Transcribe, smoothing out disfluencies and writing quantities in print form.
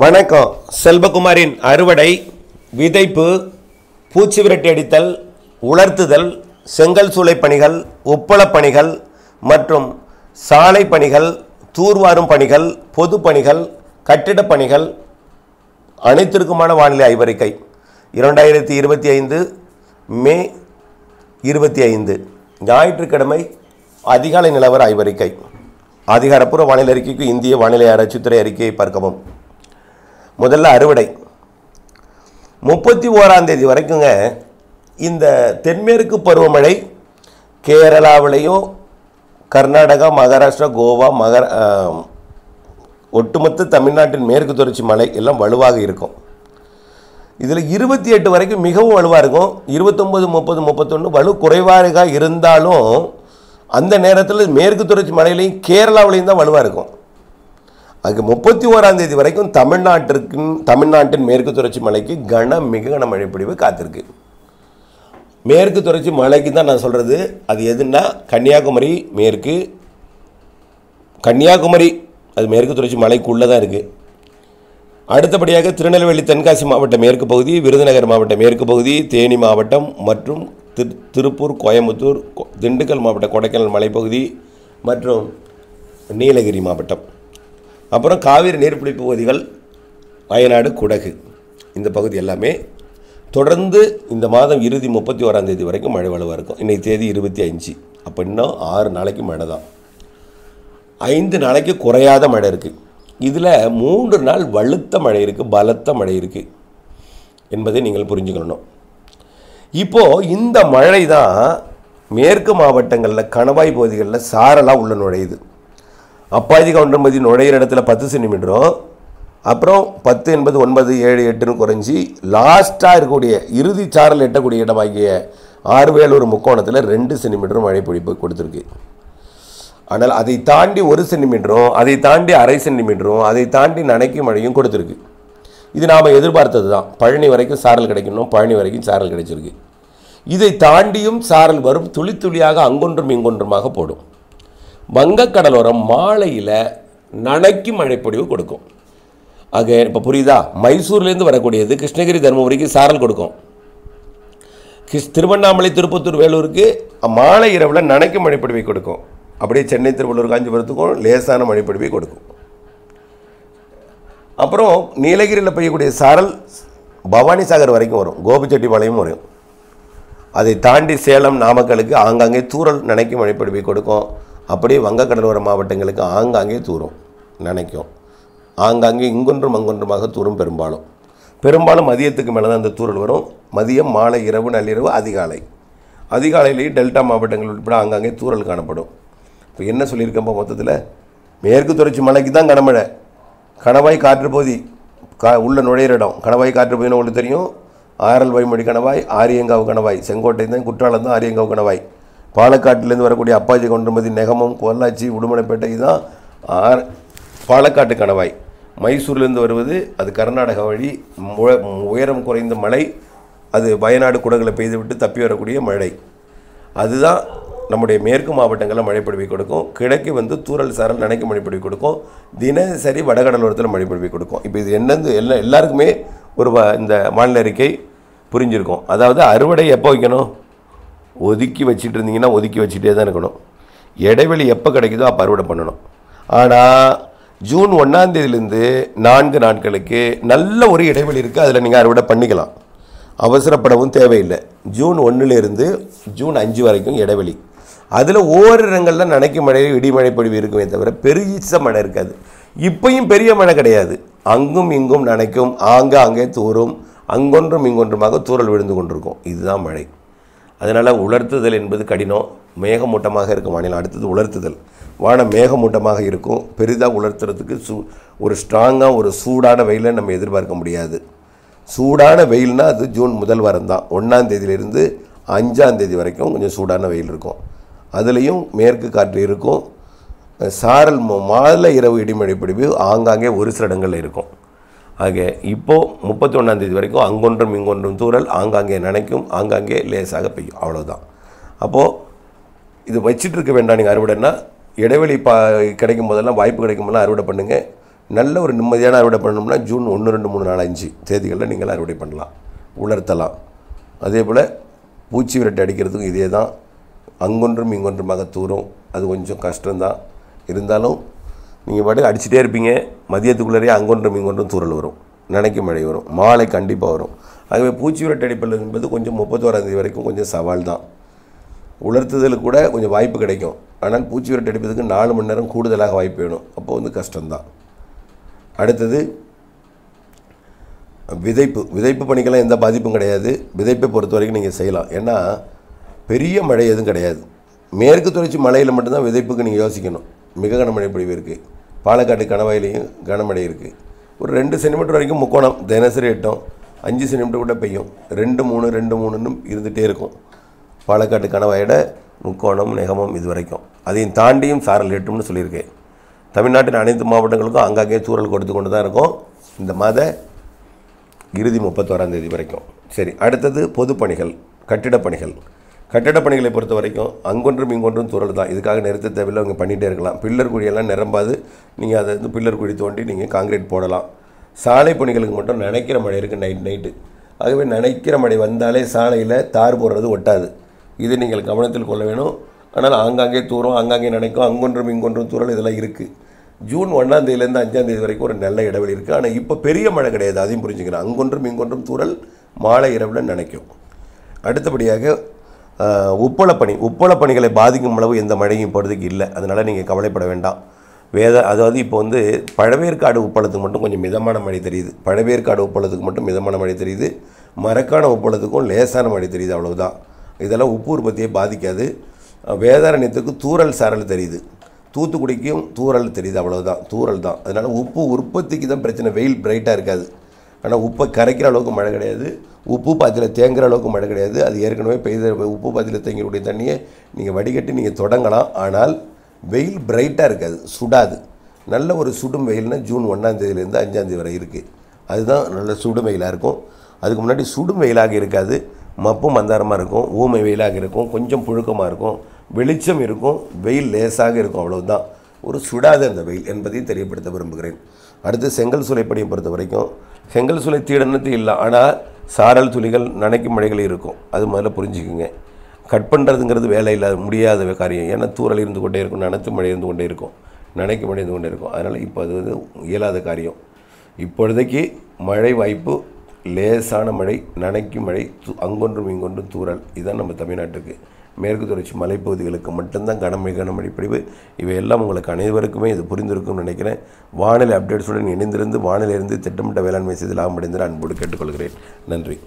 வணக்கம். செல்வகுமாரின் அறுவடை, விதைப்பு, பூச்சி விரட்டி அடித்தல், உலர்த்துதல், செங்கல் சூளை பணிகள், உப்பளப் பணிகள் மற்றும் சாலை பணிகள், தூர்வாரும் பணிகள், பொது பணிகள், கட்டிடப் பணிகள் அனைத்திற்குமான வானிலை ஆய்வறிக்கை 2025 மே 25 ஞாயிற்றுக்கிழமை அதிகாலை நிலவர ஆய்வறிக்கை. அதிகாரப்பூர்வ வானிலை அறிக்கைக்கு இந்திய வானிலை ஆராய்ச்சித்துறை அறிக்கையை பார்க்கவும். முதல்ல அறுவடை 31ஆம் தேதி வரைக்குங்க. இந்த தென்மேற்கு பருவமழை கேரளாவிலையும் கர்நாடகா, மகாராஷ்டிரா, கோவா, ஒட்டுமொத்த தமிழ்நாட்டின் மேற்கு தொடர்ச்சி மலை எல்லாம் வலுவாக இருக்கும். இதில் 28 வரைக்கும் மிகவும் வலுவாக இருக்கும். 29, 30, 31 வலு குறைவாக இருந்தாலும் அந்த நேரத்தில் மேற்கு தொடர்ச்சி மலையிலையும் கேரளாவிலையும் தான் வலுவாக இருக்கும். அது 31ஆம் தேதி வரைக்கும் தமிழ்நாட்டின் மேற்கு தொடர்ச்சி மலைக்கு மிக கனமழை பொழிவு காத்திருக்கு. மேற்கு தொடர்ச்சி மலைக்கு தான் நான் சொல்கிறது. அது எதுன்னா கன்னியாகுமரி மேற்கு, கன்னியாகுமரி அது மேற்கு தொடர்ச்சி மலைக்குள்ளே தான் இருக்குது. அடுத்தபடியாக திருநெல்வேலி தென்காசி மாவட்ட மேற்கு பகுதி, விருதுநகர் மாவட்ட மேற்கு பகுதி, தேனி மாவட்டம் மற்றும் திருப்பூர், கோயம்புத்தூர், திண்டுக்கல் மாவட்ட கொடைக்கானல் மலைப்பகுதி மற்றும் நீலகிரி மாவட்டம், அப்புறம் காவிரி நீர்பிடிப்பு பகுதிகள், வயநாடு, குடகு, இந்த பகுதி எல்லாமே தொடர்ந்து இந்த மாதம் இறுதி 31ஆம் தேதி வரைக்கும் மழை வலுவாக இருக்கும். இன்றைக்கு தேதி 25. அப்போ இன்னும் 6 நாளைக்கு மழை தான். 5 நாளைக்கு குறையாத மழை இருக்குது. இதில் 3 நாள் வலுத்த மழை இருக்குது, பலத்த மழை இருக்குது என்பதை நீங்கள் புரிஞ்சுக்கணும். இப்போது இந்த மழை தான் மேற்கு மாவட்டங்களில் கணவாய் பகுதிகளில் சாரலாக உள்ள நுழையுது. அப்பாஜி கவுண்டம்பதி நுழையிற இடத்துல 10 சென்டிமீட்டரும், அப்புறம் 10 என்பது 9, 7, 8ன்னு குறைஞ்சி லாஸ்ட்டாக இருக்கக்கூடிய இறுதி சாரல் எட்டக்கூடிய இடமாகிய ஆறுவேலூர் முக்கோணத்தில் 2 சென்டிமீட்டரும் மழை பொழிப்பு கொடுத்துருக்கு. ஆனால் அதை தாண்டி 1 சென்டிமீட்டரும், அதை தாண்டி அரை சென்டிமீட்டரும், அதை தாண்டி நனைக்கும் மழையும் கொடுத்துருக்கு. இது நாம் எதிர்பார்த்தது தான். பழனி வரைக்கும் சாரல் கிடைக்கணும், பழனி வரைக்கும் சாரல் கிடைச்சிருக்கு. இதை தாண்டியும் சாரல் வரும், துளி துளியாக அங்கொன்றும் இங்கொன்றுமாக போடும். வங்கக்கடலோரம் மாலையில் நனைக்கும் மழைப்பொழிவு கொடுக்கும். ஆக இப்போ புரியுதா? மைசூர்லேருந்து வரக்கூடியது கிருஷ்ணகிரி, தருமபுரிக்கு சாரல் கொடுக்கும். திருவண்ணாமலை, திருப்பத்தூர், வேலூருக்கு மாலை இரவில் நனைக்கும் மழைப்பொழிவை கொடுக்கும். அப்படியே சென்னை, திருவள்ளூர், காஞ்சிபுரத்துக்கும் லேசான மழைப்பொழிவை கொடுக்கும். அப்புறம் நீலகிரியில் பெய்யக்கூடிய சாரல் பவானி சாகர் வரைக்கும் வரும், கோபிச்செட்டிப்பாளையம் வரும். அதை தாண்டி சேலம், நாமக்கலுக்கு ஆங்காங்கே தூறல் நனைக்கும் மழைப்பொழிவை கொடுக்கும். அப்படியே வங்கக்கடலோர மாவட்டங்களுக்கு ஆங்காங்கே தூரும், நனைக்கும். ஆங்காங்கே இங்கொன்றும் அங்கொன்றுமாக தூரும். பெரும்பாலும் மதியத்துக்கு மேலே தான் அந்த தூறல் வரும். மதியம், மாலை, இரவு, நள்ளிரவு, அதிகாலையிலேயே டெல்டா மாவட்டங்கள் உட்பட ஆங்காங்கே தூறல் காணப்படும். இப்போ என்ன சொல்லியிருக்கேன்ப்போ மொத்தத்தில் மேற்கு தொடர்ச்சி மலைக்கு தான் கனமழை. கணவாய் காற்று பகுதி உள்ள நுழையிற இடம் கணவாய் காற்று பகுதின்னு உங்களுக்கு தெரியும். ஆரல் வைமொழி கணவாய், ஆரியங்காவு கணவாய், செங்கோட்டை தான், குற்றாலம் தான் ஆரியங்காவு கணவாய். பாலக்காட்டிலேருந்து வரக்கூடிய அப்பாஜி கவுண்டம்பதி, நெகமம், பொள்ளாச்சி, உடுமலைப்பேட்டை தான் பாலக்காட்டு கணவாய். மைசூர்லேருந்து வருவது அது கர்நாடகா வழி உயரம் குறைந்த மழை. அது வயநாடு, குடகுல பெய்துவிட்டு தப்பி வரக்கூடிய மழை. அதுதான் நம்முடைய மேற்கு மாவட்டங்களில் மழைப்பொழிவை கொடுக்கும். கிழக்கு தூறல் சாரல் நனைக்கும் மழைப்பொழிவை கொடுக்கும். தினசரி வடகடலோரத்தில் மழைப்பொழிவை கொடுக்கும். இப்போ இது என்னது எல்லாருக்குமே ஒரு இந்த வானிலை அறிக்கை புரிஞ்சிருக்கும். அதாவது அறுவடை எப்போ வைக்கணும்? ஒதுக்கி வச்சுட்டு இருந்தீங்கன்னா ஒதுக்கி வச்சுட்டே தான் இருக்கணும். இடைவெளி எப்போ கிடைக்குதோ அப்போ அறுவடை பண்ணணும். ஆனால் ஜூன் 1ஆம் தேதியிலேருந்து 4 நாட்களுக்கு நல்ல ஒரு இடைவெளி இருக்குது. அதில் நீங்கள் அறுவடை பண்ணிக்கலாம், அவசரப்படவும் தேவையில்லை. ஜூன் 1லேருந்து ஜூன் 5 வரைக்கும் இடைவெளி. அதில் ஓரிடங்களில் நனைக்கும் மழை, இடிமழை பொழிவு இருக்குமே தவிர பெரிய மழை இருக்காது. இப்போயும் பெரிய மழை கிடையாது. அங்கும் இங்கும் நனைக்கும், ஆங்காங்கே தூரும், அங்கொன்றும் இங்கொன்றுமாக தூறல் விழுந்து கொண்டிருக்கும். இதுதான் மழை. அதனால் உலர்த்துதல் என்பது கடினம். மேகமூட்டமாக இருக்கும் வானிலை. அடுத்தது உலர்த்துதல். வானம் மேகமூட்டமாக இருக்கும். பெரிதாக உலர்த்துறதுக்கு ஒரு ஸ்ட்ராங்காக ஒரு சூடான வெயிலை நம்ம எதிர்பார்க்க முடியாது. சூடான வெயில்னால் அது ஜூன் முதல் வாரம் தான். 1ஆம் தேதியிலிருந்து 5ஆம் தேதி வரைக்கும் கொஞ்சம் சூடான வெயில் இருக்கும். அதுலேயும் மேற்கு காற்று இருக்கும். சாரல் மாலை இரவு இடிமழை பொழிவு ஆங்காங்கே ஒரு சில இடங்களில் இருக்கும். ஆக இப்போது 31ஆம் தேதி வரைக்கும் அங்கொன்றும் இங்கொன்றும் தூறல், ஆங்காங்கே நனைக்கும், ஆங்காங்கே லேசாக பெய்யும். அவ்வளோதான். அப்போது இது வச்சிட்டு இருக்க வேண்டாம். நீங்கள் அறுவடைன்னா இடைவெளி கிடைக்கும் போதெல்லாம், வாய்ப்பு கிடைக்கும் போதெல்லாம் அறுவடை பண்ணுங்கள். நல்ல ஒரு நிம்மதியான அறுவடை பண்ணணும்னா ஜூன் 1, 2, 3, 4, 5 தேதிகளில் நீங்கள் அறுவடை பண்ணலாம், உலர்த்தலாம். அதே போல் பூச்சி விரட்டு அடிக்கிறதுக்கும் இதே தான். அங்கொன்றும் இங்கொன்றுமாக தூரும். அது கொஞ்சம் கஷ்டம்தான். இருந்தாலும் நீங்கள் பாட்டுக்கு அடிச்சுட்டே இருப்பீங்க. மதியத்துக்குள்ளேயே அங்கொன்றும் இங்கொன்றும் தூறல் வரும், நனைக்கு மழை வரும், மாலை கண்டிப்பாக வரும். ஆகவே பூச்சி விரட்டு அடிப்பது என்பது கொஞ்சம் 31ஆம் தேதி வரைக்கும் கொஞ்சம் சவால் தான். உலர்த்துதலுக்கு கூட கொஞ்சம் வாய்ப்பு கிடைக்கும். ஆனால் பூச்சி விரட்டு அடிப்பதுக்கு 4 மணி நேரம் கூடுதலாக வாய்ப்பு வேணும். அப்போ கஷ்டம்தான். அடுத்தது விதைப்பு பணிக்கெல்லாம் எந்த பாதிப்பும் கிடையாது. விதைப்பை பொறுத்த வரைக்கும் நீங்கள் செய்யலாம். ஏன்னா பெரிய மழை எதுவும் கிடையாது. மேற்கு தொடர்ச்சி மழையில் மட்டும்தான் விதைப்புக்கு நீங்கள் யோசிக்கணும். மிக கனமழை பொழிவு இருக்குது. பாலக்காடு கணவாயிலையும் கனமழை இருக்குது. ஒரு 2 சென்டிமீட்டர் வரைக்கும் முக்கோணம் தினசரி எட்டும். 5 சென்டிமீட்டர் கூட பெய்யும். 2, 3, 2, 3ன்னு இருந்துகிட்டே இருக்கும். பாலக்காட்டு கணவாயோட முக்கோணம் நெகமம் இது வரைக்கும். அதையும் தாண்டியும் சாரல் எட்டும்னு சொல்லியிருக்கேன். தமிழ்நாட்டின் அனைத்து மாவட்டங்களுக்கும் அங்கங்கே தூறல் கொடுத்து கொண்டு தான் இருக்கும் இந்த மாத இறுதி 31ஆம் தேதி வரைக்கும். சரி, அடுத்தது பொதுப்பணிகள், கட்டிடப் பணிகளை பொறுத்த வரைக்கும் அங்கொன்றும் இங்கொன்றும் தூறல் தான். இதுக்காக நிறுத்த தேவையில்லை, அவங்க பண்ணிகிட்டே இருக்கலாம். பில்லர் குழியெல்லாம் நிரம்பாது. நீங்கள் அதை பில்லர் குழி தோண்டி நீங்கள் காங்கிரீட் போடலாம். சாலை பணிகளுக்கு மட்டும் நனைக்கிற மழை இருக்குது நைட்டு. ஆகவே நனைக்கிற மழை வந்தாலே சாலையில் தார் போடுறது ஒட்டாது. இது நீங்கள் கவனத்தில் கொள்ள வேணும். ஆனால் ஆங்காங்கே தூரம், ஆங்காங்கே நனைக்கும், அங்கொன்றும் இங்கொன்றும் தூறல் இதெல்லாம் இருக்குது. ஜூன் 1ஆம் தேதியிலேருந்து 5ஆம் தேதி வரைக்கும் ஒரு நல்ல இடைவெளி இருக்குது. ஆனால் இப்போ பெரிய மழை கிடையாது, அதையும் புரிஞ்சுக்கிறேன். அங்கொன்றும் இங்கொன்றும் தூறல் மாலை இரவில் நினைக்கும். அடுத்தபடியாக உப்பள பணிகளை பாதிக்கும் அளவு எந்த மழையும் இப்போதைக்கு இல்லை. அதனால் நீங்கள் கவலைப்பட வேண்டாம். அதாவது இப்போ பழவேற்காடு உப்பளத்துக்கு மட்டும் கொஞ்சம் மிதமான மழை தெரியுது. பழவேற்காடு உப்பளத்துக்கு மட்டும் மிதமான மழை தெரியுது. மரக்கான உப்பளத்துக்கும் லேசான மழை தெரியுது, அவ்வளவுதான். இதெல்லாம் உப்பு உற்பத்தியை பாதிக்காது. வேதாரண்யத்துக்கு தூறல் சாரல் தெரியுது. தூத்துக்குடிக்கும் தூறல் தெரியுது, அவ்வளவுதான். தூறல் தான். அதனால் உப்பு உற்பத்திக்கு தான் பிரச்சனை. வெயில் பிரைட்டாக இருக்காது. ஆனால் உப்பை கரைக்கிற அளவுக்கு மழை கிடையாது. உப்பு பாத்தியில் தேங்குற அளவுக்கு மழை கிடையாது. அது ஏற்கனவே பெய்த உப்பு பாத்தியில் தேங்கக்கூடிய தண்ணியை நீங்கள் வடிகட்டி நீங்கள் தொடங்கலாம். ஆனால் வெயில் பிரைட்டாக இருக்காது, சுடாது. நல்ல ஒரு சுடும் வெயில்னால் ஜூன் 1ஆம் தேதியிலேருந்து 5ஆம் தேதி வரை இருக்குது. அதுதான் நல்ல சுடும் வெயிலாக இருக்கும். அதுக்கு முன்னாடி சுடும் வெயிலாக இருக்காது. மப்பும் மந்தாரமாக இருக்கும், ஊமை வெயிலாக இருக்கும், கொஞ்சம் புழுக்கமாக இருக்கும், வெளிச்சம் இருக்கும், வெயில் லேசாக இருக்கும், அவ்வளவுதான். ஒரு சுடாது அந்த வெயில் என்பதையும் தெரியப்படுத்த விரும்புகிறேன். அடுத்து செங்கல் சூளை பணியை பொறுத்த வரைக்கும் செங்கல் சூளை தீடனத்து இல்லை. ஆனால் சாரல் துளிகள் நனைக்கும் மழைகள் இருக்கும். அது முதல்ல புரிஞ்சுக்குங்க. கட் பண்ணுறதுங்கிறது வேலை இல்லாத முடியாத காரியம். ஏன்னா தூறல் இருந்து கொண்டே இருக்கும், நனத்து மழை இருந்து கொண்டே இருக்கும், நனைக்கும் மழை இருந்து கொண்டே இருக்கும். அதனால் இப்போ அது இயலாத காரியம். இப்பொழுதைக்கு மழை வாய்ப்பு லேசான மழை, நனைக்கும் மழை, அங்கொன்றும் இங்கொன்றும் தூறல். இதுதான் நம்ம தமிழ்நாட்டுக்கு. மேற்கு தொடர்ச்சி மலைப்பகுதிகளுக்கு மட்டும்தான் கனமழை பொழிவு. இவையெல்லாம் உங்களுக்கு அனைவருக்குமே இது புரிந்திருக்கும்னு நினைக்கிறேன். வானிலை அப்டேட்ஸுடன் இணைந்திருந்து வானிலையிலிருந்து திட்டமிட்ட வேளாண்மை செய்து லாபம் அடைந்து அன்போடு கேட்டுக்கொள்கிறேன். நன்றி.